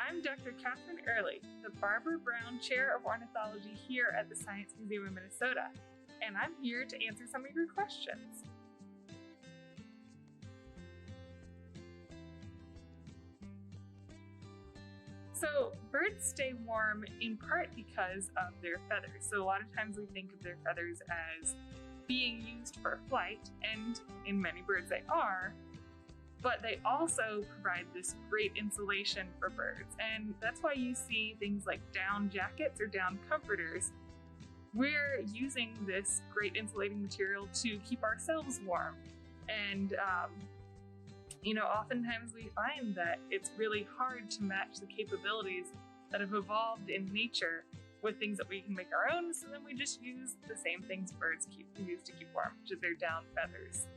I'm Dr. Catherine Early, the Barbara Brown Chair of Ornithology here at the Science Museum of Minnesota, and I'm here to answer some of your questions. So birds stay warm in part because of their feathers. So a lot of times we think of their feathers as being used for flight, and in many birds they are, but they also provide this great insulation for birds. And that's why you see things like down jackets or down comforters. We're using this great insulating material to keep ourselves warm. And oftentimes we find that it's really hard to match the capabilities that have evolved in nature with things that we can make our own, so then we just use the same things birds use to keep warm, which is their down feathers.